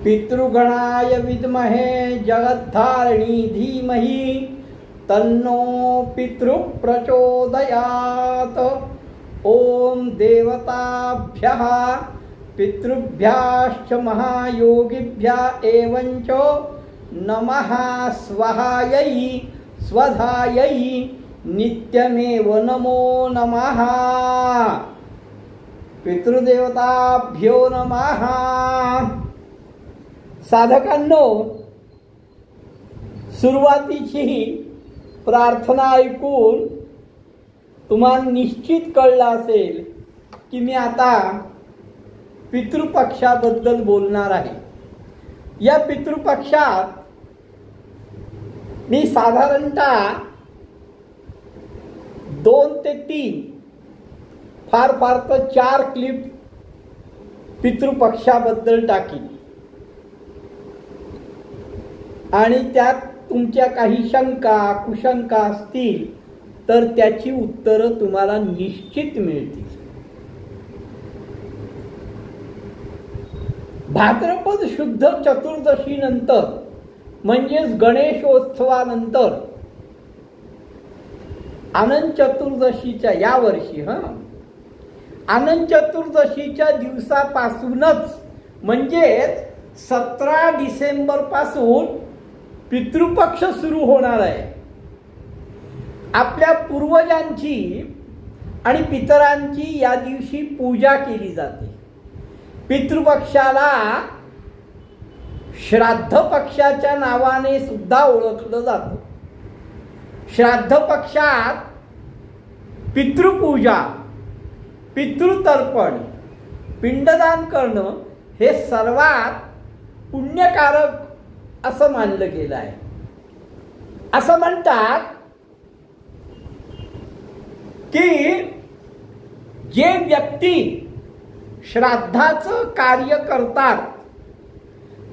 पितृगणाय विद्महे जगद्धारिणी धीमहि तन्नो पितृ प्रचोदयात्। ओम देवताभ्यः पितृभ्याश्च महायोगिभ्यः एवंच नमः स्वाहायै स्वधायै नित्यमेव नमो नमः। पितृदेवताभ्यो नमः। साधकांनो, सुरुवातीची प्रार्थना ऐकून तुम्हाला निश्चित कळलं असेल की मी आता पितृपक्षाबद्दल बोलणार आहे। या पितृपक्षात मी साधारणतः 2 ते 3 फार तर 4 क्लिप पितृपक्षाबद्दल टाकीन आणि त्यात तुमच्या काही शंका कुशंका असतील तर त्याची उत्तरं तुम्हाला निश्चित मिळतील। भाद्रपद शुद्ध चतुर्दशी नंतर म्हणजेच गणेशोत्सवानंतर अनंत चतुर्दशीच्या या वर्षी अनंत चतुर्दशीच्या दिवसापासूनच म्हणजेच 17 डिसेंबर पासून पितृपक्ष सुरू होणार आहे। आपल्या पूर्वजांची आणि पितरांची या दिवशी पूजा केली जाते। पितृपक्षाला श्राद्ध पक्षाच्या नावाने सुद्धा ओळखलं जातं। श्राद्ध पक्षात पितृपूजा, पितृतर्पण, पिंडदान करणं हे सर्वात पुण्यकारक असं मानलं गेलं आहे। असं म्हणतात की जे व्यक्ती श्राद्धाचं कार्य करतात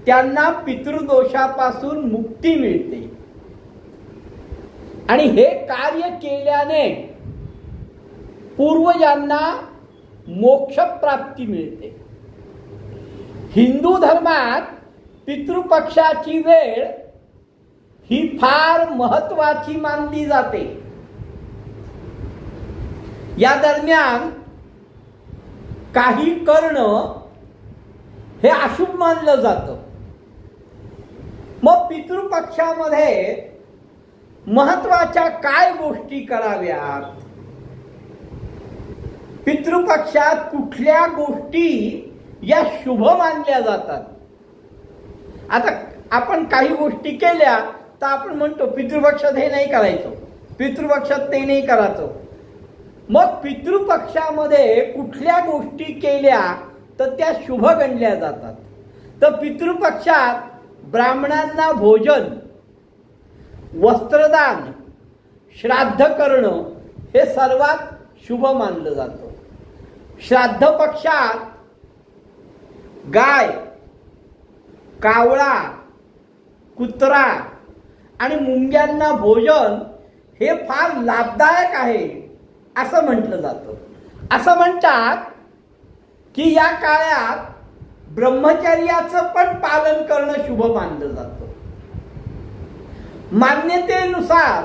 त्यांना पितृदोषापासून मुक्ती मिळते आणि हे कार्य केल्याने पूर्वजांना मोक्षप्राप्ती मिळते। हिंदू धर्मात पितृपक्षाची वेळ ही फार महत्वाची मानली जाते। या दरम्यान काही करणं हे अशुभ मानलं जातं। मग पितृपक्षामध्ये महत्वाच्या काय गोष्टी कराव्यात? पितृपक्षात कुठल्या गोष्टी या शुभ मानल्या जातात? आता आपण काही गोष्टी केल्या तर आपण म्हणतो पितृपक्षात हे नाही करायचं, पितृपक्षात ते नाही करायचं। मग पितृपक्षामध्ये कुठल्या गोष्टी केल्या तर त्या शुभ गणल्या जातात? तर पितृपक्षात ब्राह्मणांना भोजन, वस्त्रदान, श्राद्ध करणं हे सर्वात शुभ मानलं जातं। श्राद्ध पक्षात गाय, कावळा, कुत्रा आणि मुंग्यांना भोजन हे फार लाभदायक आहे असं म्हटलं जातं। असं म्हणतात की या काळात ब्रह्मचर्याचं पण पालन करणं शुभ मानलं जातं। मान्यतेनुसार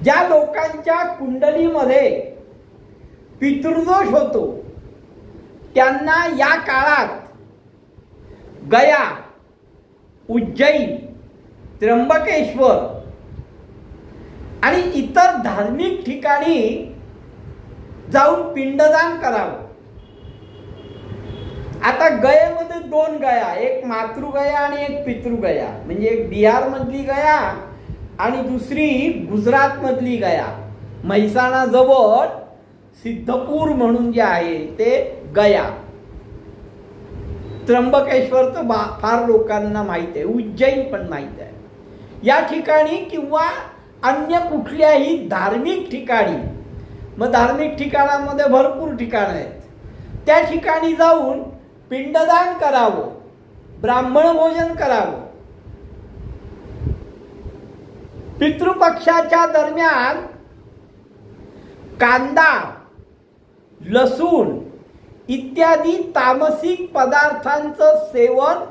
ज्या लोकांच्या कुंडलीमध्ये पितृदोष होतो त्यांना या काळात गया, उज्जैन, त्र्यंबकेश्वर आणि इतर धार्मिक ठिकाणी जाऊन पिंडदान करावं। आता गयेमध्ये 2 गया, एक मातृगया आणि एक पितृगया, म्हणजे एक बिहार मधली गया आणि दुसरी गुजरात मधली गया। म्हैसाणा जवळ सिद्धपूर म्हणून जे आहे ते गया। त्र्यंबकेश्वर तर फार लोकांना माहित आहे, उज्जैन पण माहित आहे। या ठिकाणी किंवा अन्य कुठल्याही धार्मिक ठिकाणी, मग धार्मिक ठिकाणामध्ये भरपूर ठिकाणं आहेत, त्या ठिकाणी जाऊन पिंडदान करावं, ब्राह्मण भोजन करावं। पितृपक्षाच्या दरम्यान कांदा, लसूण इत्यादी तामसिक पदार्थांचं सेवन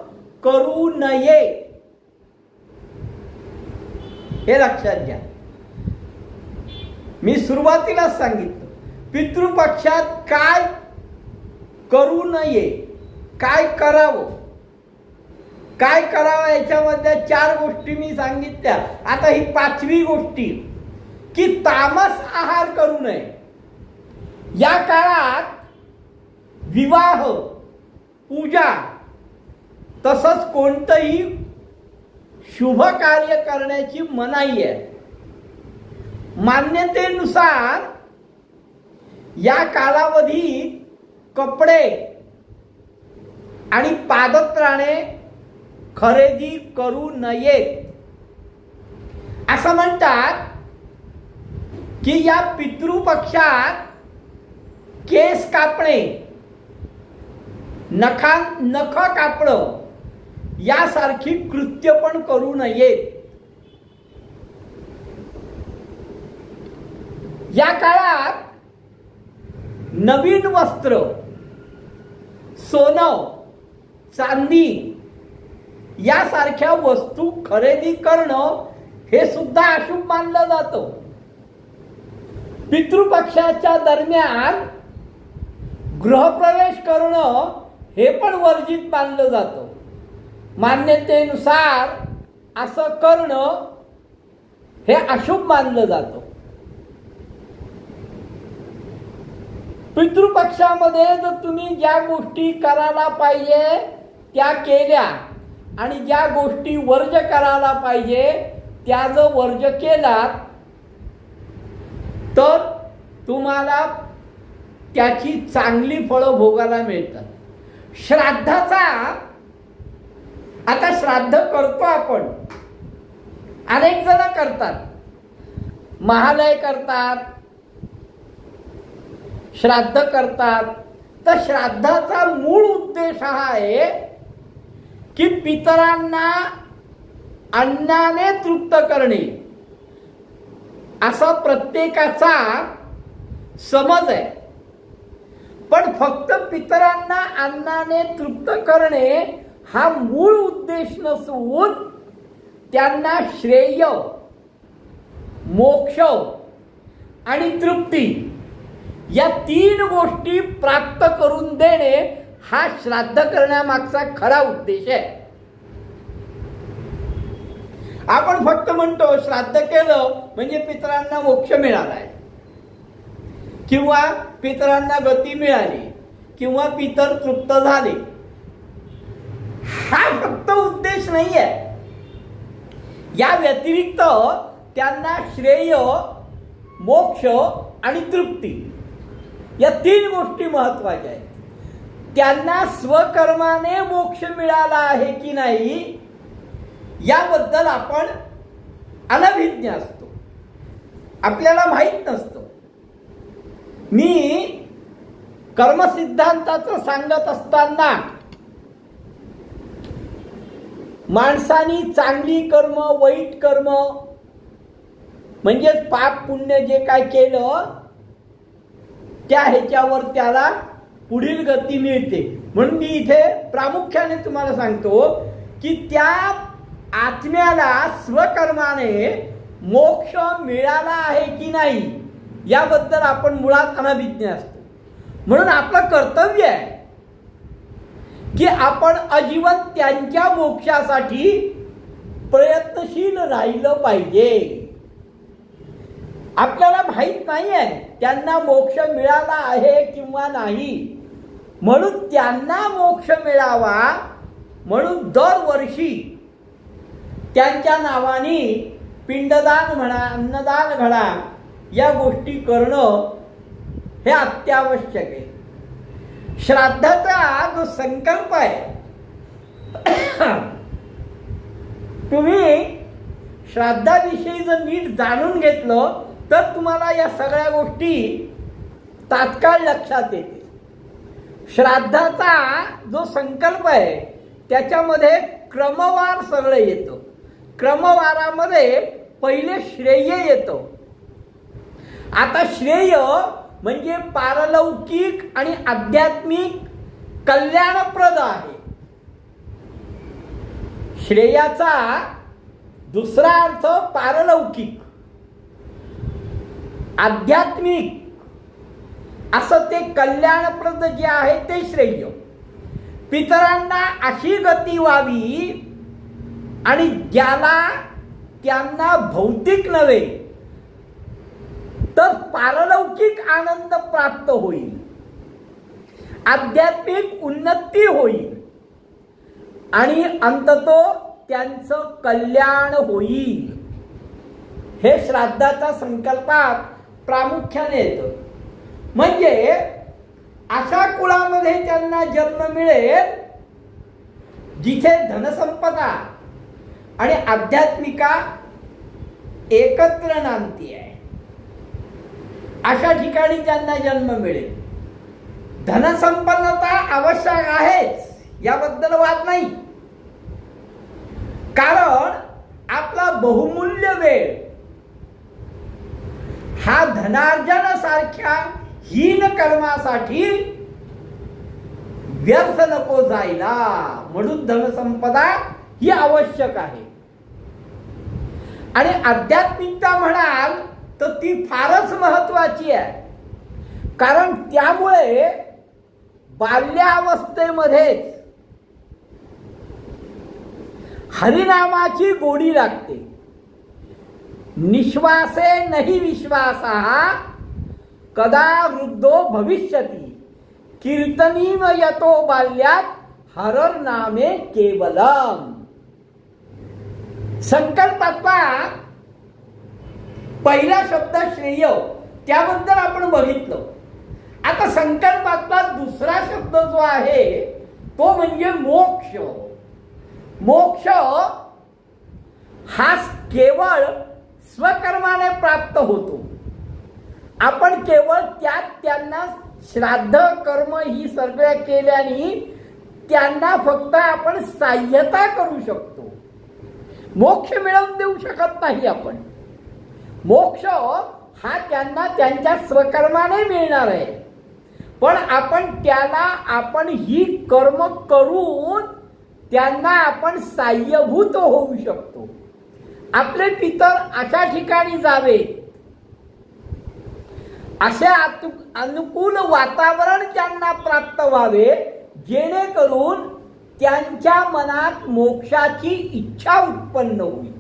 करू नये, हे लक्षात घ्या. मी सुरुवातीलाच सांगितलं, पितृपक्षात काय करू नये, काय करावं, काय करावं याच्यामध्ये 4 गोष्टी मी सांगितल्या. आता ही 5वी गोष्टी की तामस आहार करू नये. या काळात विवाह, पूजा तसंच कोणतंही शुभ कार्य करण्याची मनाई आहे. मान्यतेनुसार या कालावधीत कपडे आणि पादत्राणे खरेदी करू नयेत. असं म्हणतात की या पितृपक्षात केस कापणे, नख कापणं यासारखी कृत्य पण करू नयेत. या काळात नवीन वस्त्र, सोनं, चांदी यासारख्या वस्तू खरेदी करणं हे सुद्धा अशुभ मानलं जातं. पितृपक्षाच्या दरम्यान गृहप्रवेश करणं हे पण वर्जित मानलं जातं. मान्यतेनुसार असं करणं हे अशुभ मानलं जातं. पितृपक्षामध्ये जर तुम्ही ज्या गोष्टी करायला पाहिजे त्या केल्या आणि ज्या गोष्टी वर्ज करायला पाहिजे त्या जर वर्ज केलात तर तुम्हाला त्याची चांगली फळं भोगायला मिळतात. श्राद्धाचा, आता श्राद्ध करतो आपण, अनेक जण करतात, महालय करतात, श्राद्ध करतात. तर श्राद्धाचा मूळ उद्देश हा आहे की पितरांना अन्नाने तृप्त करणे, असा प्रत्येकाचा समज आहे. पण फक्त पितरांना अन्नाने तृप्त करणे हा मूळ उद्देश नसून त्यांना श्रेय, मोक्ष आणि तृप्ती या 3 गोष्टी प्राप्त करून देणे हा श्राद्ध करण्यामागचा खरा उद्देश आहे. आपण फक्त म्हणतो श्राद्ध केलं म्हणजे पितरांना मोक्ष मिळालाय किंवा पितरांना गती मिळाली किंवा पितर तृप्त झाले, हा फक्त उद्देश नाही आहे. या व्यतिरिक्त त्यांना श्रेय, मोक्ष आणि तृप्ती या 3 गोष्टी महत्वाच्या आहेत. त्यांना स्वकर्माने मोक्ष मिळाला आहे की नाही याबद्दल आपण अनभिज्ञ असतो, आपल्याला माहित नसतं. मी कर्मसिद्धांताचं सांगत असताना माणसानी चांगली कर्म, वाईट कर्म म्हणजे पाप पुण्य जे काय केलं त्या ह्याच्यावर त्याला पुढील गती मिळते. म्हणून मी इथे प्रामुख्याने तुम्हाला सांगतो की त्या आत्म्याला स्वकर्माने मोक्ष मिळाला आहे की नाही याबद्दल आपण मुळात अनभिज्ञ असतो. म्हणून आपलं कर्तव्य आहे की आपण आजीवन त्यांच्या मोक्षासाठी प्रयत्नशील राहिलं पाहिजे. आपल्याला माहित नाही आहे त्यांना मोक्ष मिळाला आहे किंवा नाही, म्हणून त्यांना मोक्ष मिळावा म्हणून दरवर्षी त्यांच्या नावाने पिंडदान म्हणा, अन्नदान म्हणा या गोष्टी करणं हे अत्यावश्यक आहे. श्राद्धाचा जो संकल्प आहे, तुम्ही श्राद्धाविषयी जर नीट जाणून घेतलं तर तुम्हाला या सगळ्या गोष्टी तात्काळ लक्षात येतील. श्राद्धाचा जो संकल्प आहे त्याच्यामध्ये क्रमवार सगळं येतं. क्रमवारामध्ये पहिले श्रेय येतं. आता श्रेय म्हणजे पारलौकिक आणि आध्यात्मिक कल्याणप्रद आहे. श्रेयाचा दुसरा अर्थ पारलौकिक, आध्यात्मिक, असं ते कल्याणप्रद जे आहे ते श्रेय. पितरांना अशी गती व्हावी आणि ज्याला त्यांना भौतिक नव्हे तर पारलौकिक आनंद प्राप्त होईल, आध्यात्मिक उन्नती होईल आणि अंततो त्यांचं कल्याण होईल. हे श्राद्धाच्या संकल्पात प्रामुख्याने येतं. म्हणजे अशा कुळामध्ये त्यांना जन्म मिळेल जिथे धनसंपदा आणि आध्यात्मिका एकत्र नांदती आहे. अशा ठिकाणी त्यांना जन्म मिळेल. धनसंपन्नता आवश्यक आहेच, याबद्दल वाद नाही. कारण आपला बहुमूल्य वेळ हा धनार्जनासारख्या हीन कर्मासाठी व्यर्थ नको जायला, म्हणून धनसंपदा ही आवश्यक आहे. आणि आध्यात्मिकता म्हणाल तर ती फारच महत्वाची आहे. कारण त्यामुळे बाल्यावस्थेमध्येच हरिनामाची गोडी लागते. निश्वासे नहि विश्वासः कदा वृद्धो भविष्यति कीर्तनीम यतो बाल्यात हरर नामे केवलम. संकल्पातला पहिला शब्द श्रेय, त्याबद्दल आपण बघितलं. आता संकल्पातला दुसरा शब्द जो आहे तो म्हणजे मोक्ष. मोक्ष हा केवळ स्वकर्माने प्राप्त होतो. आपण केवळ त्यांना श्राद्ध कर्म ही सगळ्या केल्याने त्यांना फक्त आपण सहाय्यता करू शकतो. मोक्ष मिळवून देऊ शकत नाही आपण. मोक्ष हा त्यांना त्यांच्या स्वकर्माने मिळणार आहे. पण आपण ही कर्म करून त्यांना आपण सहाय्यभूत होऊ शकतो. आपले पितर अशा ठिकाणी जावे, असे अनुकूल वातावरण त्यांना प्राप्त व्हावे जेणेकरून त्यांच्या मनात मोक्षाची इच्छा उत्पन्न होईल.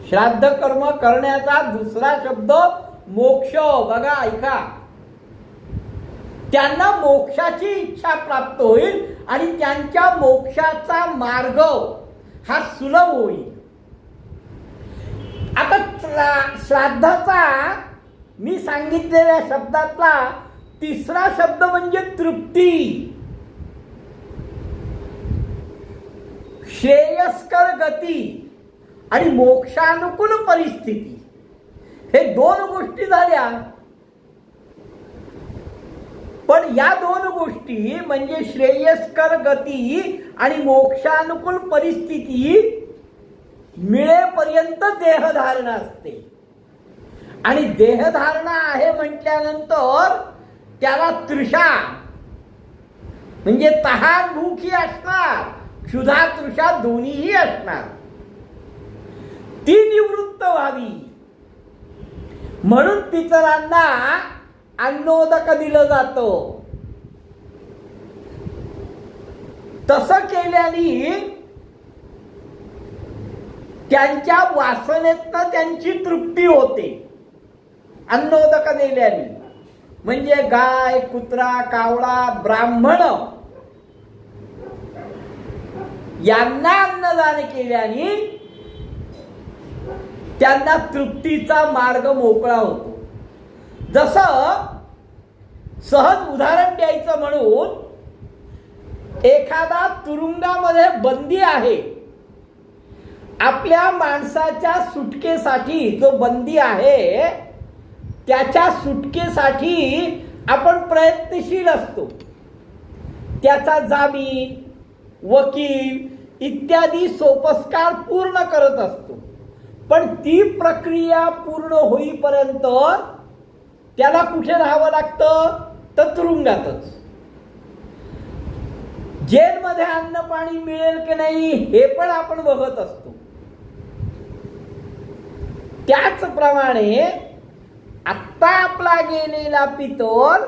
श्राद्ध कर्म करण्याचा दुसरा शब्द मोक्ष. बघा, ऐका, त्यांना मोक्षाची इच्छा प्राप्त होईल आणि त्यांच्या मोक्षाचा मार्ग हा सुलभ होईल. आता श्राद्धाचा मी सांगितलेल्या शब्दातला तिसरा शब्द म्हणजे तृप्ती. श्रेयस्कर गती आणि मोक्षानुकूल परिस्थिती, हे दोन गोष्टी झाल्या. पण या दोन गोष्टी म्हणजे श्रेयस्कर गती आणि मोक्षानुकूल परिस्थिती मिळेपर्यंत देहधारणा असते. आणि देहधारणा आहे म्हटल्यानंतर त्याला तृषा म्हणजे तहान भूक ही असणार, क्षुधा तृषा दोन्हीही असणार. ती निवृत्त व्हावी म्हणून पितरांना अन्नोदक दिलं जातं. तसं केल्याने त्यांच्या वासनेतनं त्यांची तृप्ती होते. अन्नोदक दिल्याने म्हणजे गाय, कुत्रा, कावळा, ब्राह्मण यांना अन्नदान केल्याने त्यांना तृप्तीचा मार्ग मोकळा होतो. जसं सहज उदाहरण द्यायचं म्हणून, एखादा तुरुंगामध्ये बंदी आहे. आपल्या माणसाच्या सुटकेसाठी जो बंदी आहे त्याच्या सुटकेसाठी आपण प्रयत्नशील असतो. त्याचा जामीन, वकील इत्यादी सोपस्कार पूर्ण करत असतो. पण ती प्रक्रिया पूर्ण होईपर्यंत त्याला कुठे राहावं लागतं? तर तुरुंगातच. जेलमध्ये अन्न पाणी मिळेल की नाही हे पण आपण बघत असतो. त्याचप्रमाणे आत्ता आपला गेलेला पितोर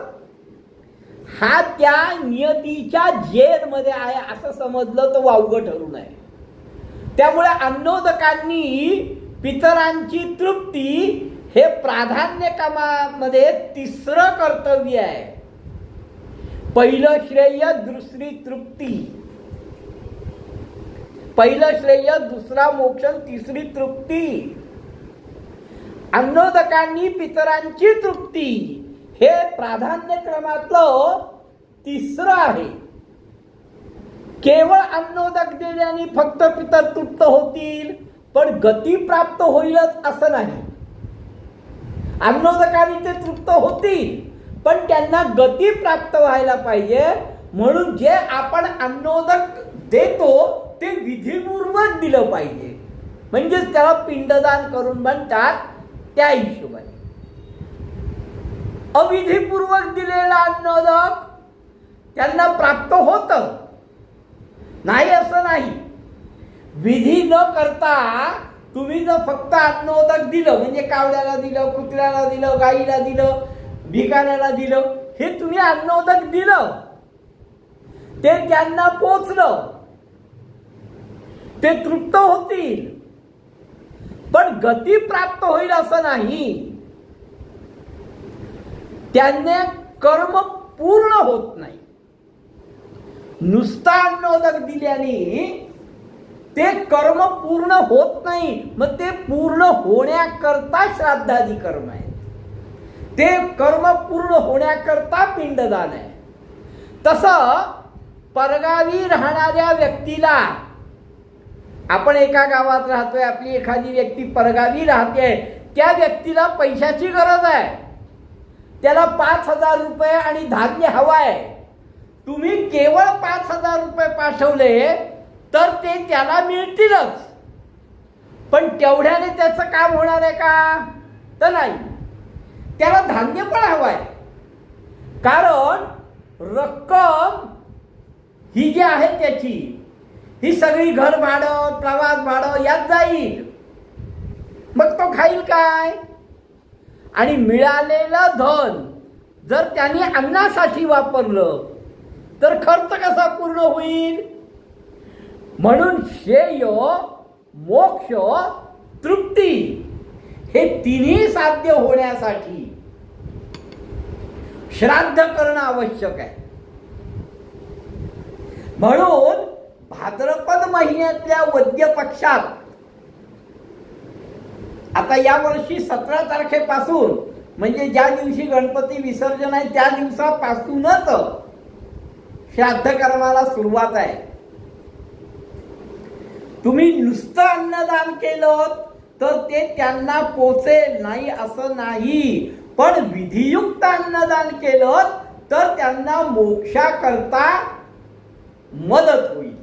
हा त्या नियतीच्या जेलमध्ये आहे असं समजलं तर वावगं ठरू नये. त्यामुळे अन्नोदकांनी पितरांची तृप्ती हे प्राधान्य कामामध्ये तिसरं कर्तव्य आहे. पहिलं श्रेय, दुसरी तृप्ती. पहिलं श्रेय, दुसरा मोक्ष, तिसरी तृप्ती. अन्नोदकांनी पितरांची तृप्ती हे प्राधान्यक्रमातलं तिसरं आहे. केवळ अन्नोदक दिल्याने फक्त पितर तृप्त होतील पण गती प्राप्त होईलच असं नाही. अन्नोदकांनी ते तृप्त होतील पण त्यांना गती प्राप्त व्हायला पाहिजे. म्हणून जे आपण अन्नोदक देतो ते विधीपूर्वक दिलं पाहिजे. म्हणजेच त्याला पिंडदान करून म्हणतात. त्या हिशोबाने अविधीपूर्वक दिलेला अन्नोदक त्यांना प्राप्त होतं नाही असं नाही. विधी न करता तुम्ही जर फक्त अन्नोदक दिलं म्हणजे कावड्याला दिलं, कुत्र्याला दिलं, गाईला दिलं, भिकाऱ्याला दिलं, हे तुम्ही अन्नोदक दिलं ते त्यांना पोचलं, ते तृप्त होतील पण गती प्राप्त होईल असं नाही. त्यांना कर्म पूर्ण होत नाही. नुसता अन्नोदक दिल्याने ते कर्म पूर्ण होत नाही. मग ते पूर्ण होण्याकरता श्राद्धादी कर्म आहे. ते कर्म पूर्ण होण्याकरता पिंडदान आहे. तसं परगावी राहणाऱ्या व्यक्तीला, आपण एका गावात राहतोय, आपली एखादी व्यक्ती परगावी राहते, त्या व्यक्तीला पैशाची गरज आहे. त्याला 5,000 रुपये आणि धान्य हवं आहे. तुम्ही केवळ 5,000 रुपये पाठवले तर ते त्याला मिळतीलच. पण तेवढ्याने त्याचं काम होणार आहे का? तर नाही. त्याला धान्य पण हवं आहे. कारण रक्कम ही जी आहे त्याची, ही सगळी घर भाडं, प्रवास भाडं यात जाईल. मग तो खाईल काय? आणि मिळालेलं धन जर त्याने अन्नासाठी वापरलं तर खर्च कसा पूर्ण होईल? म्हणून श्रेय, मोक्ष, तृप्ती हे तिन्ही साध्य होण्यासाठी श्राद्ध करणं आवश्यक आहे. म्हणून भाद्रपद महिन्यातल्या वद्य पक्षात आता या वर्षी 17 तारखेपासून म्हणजे ज्या दिवशी गणपती विसर्जन आहे त्या दिवसापासूनच श्राद्ध कर्माला सुरुवात आहे. तुम्ही नुसतं अन्नदान केलं तर ते त्यांना पोचेल नाही असं नाही. पण विधियुक्त अन्नदान केलं तर त्यांना मोक्षाकरता मदत होईल,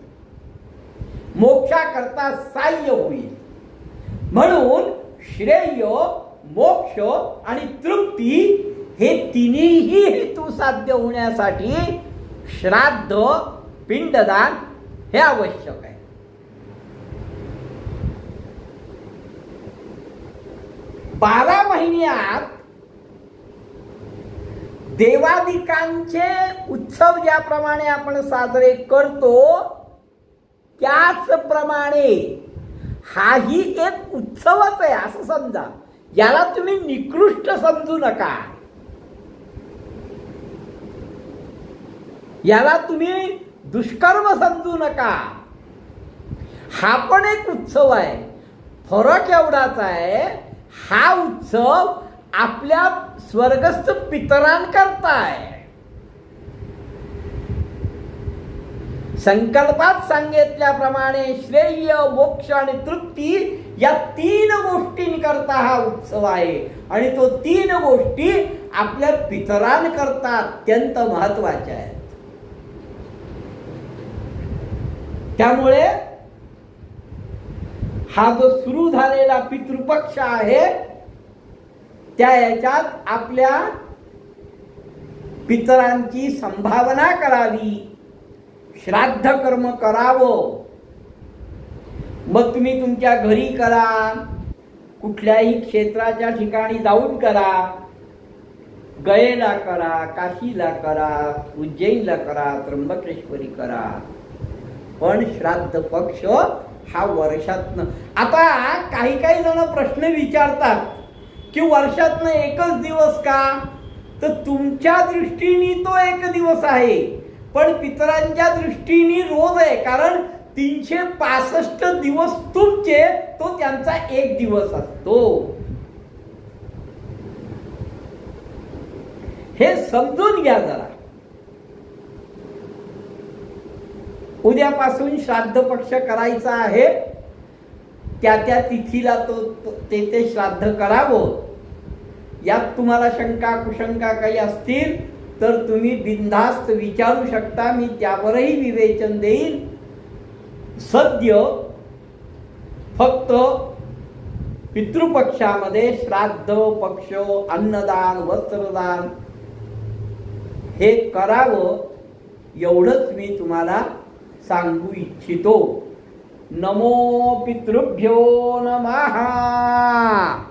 मोक्षाकरता सहाय्य होईल. म्हणून श्रेय, मोक्ष आणि तृप्ती हे तिन्ही हेतू साध्य होण्यासाठी श्राद्ध, पिंडदान हे आवश्यक आहे. बारा महिन्यात देवादिकांचे उत्सव ज्याप्रमाणे आपण साजरे करतो त्याचप्रमाणे हाही एक उत्सवच आहे असं समजा. याला तुम्ही निकृष्ट समजू नका. याला तुम्ही दुष्कर्म समजू नका. हा पण एक उत्सव आहे. फरक एवढाच आहे, हा उत्सव आपल्या स्वर्गस्थ पितरांकरता आहे. संकल्पात सांगितल्याप्रमाणे श्रेय, मोक्ष आणि तृप्ती या 3 गोष्टींकरता हा उत्सव आहे. आणि तो 3 गोष्टी आपल्या पितरांकरता अत्यंत महत्वाच्या आहेत. त्यामुळे हा जो सुरू झालेला पितृपक्ष आहे त्या याच्यात आपल्या पितरांची संभावना करावी, श्राद्ध कर्म करावं. मग तुम्ही तुमच्या घरी करा, कुठल्याही क्षेत्राच्या ठिकाणी जाऊन करा, गयेला करा, काशीला करा, उज्जैनला करा, त्र्यंबकेश्वरी करा, पण श्राद्ध पक्ष हा वर्षातनं. आता काही काही जण प्रश्न विचारतात की वर्षातनं एकच दिवस का? तर तुमच्या दृष्टीने तो एक दिवस आहे, पण पितरांच्या दृष्टीने रोज आहे. कारण 365 दिवस तुमचे, तो त्यांचा एक दिवस असतो. हे समजून घ्या जरा. उद्यापासून श्राद्ध पक्ष करायचा आहे, त्या त्या तिथीला ते श्राद्ध करावं. यात तुम्हाला शंका कुशंका काही असतील तर तुम्ही बिनधास्त विचारू शकता, मी त्यावरही विवेचन देईन. सद्य फक्त पितृपक्षामध्ये श्राद्ध पक्ष, अन्नदान, वस्त्रदान हे करावं एवढंच मी तुम्हाला सांगू इच्छितो. नमो पितृभ्यो नमः.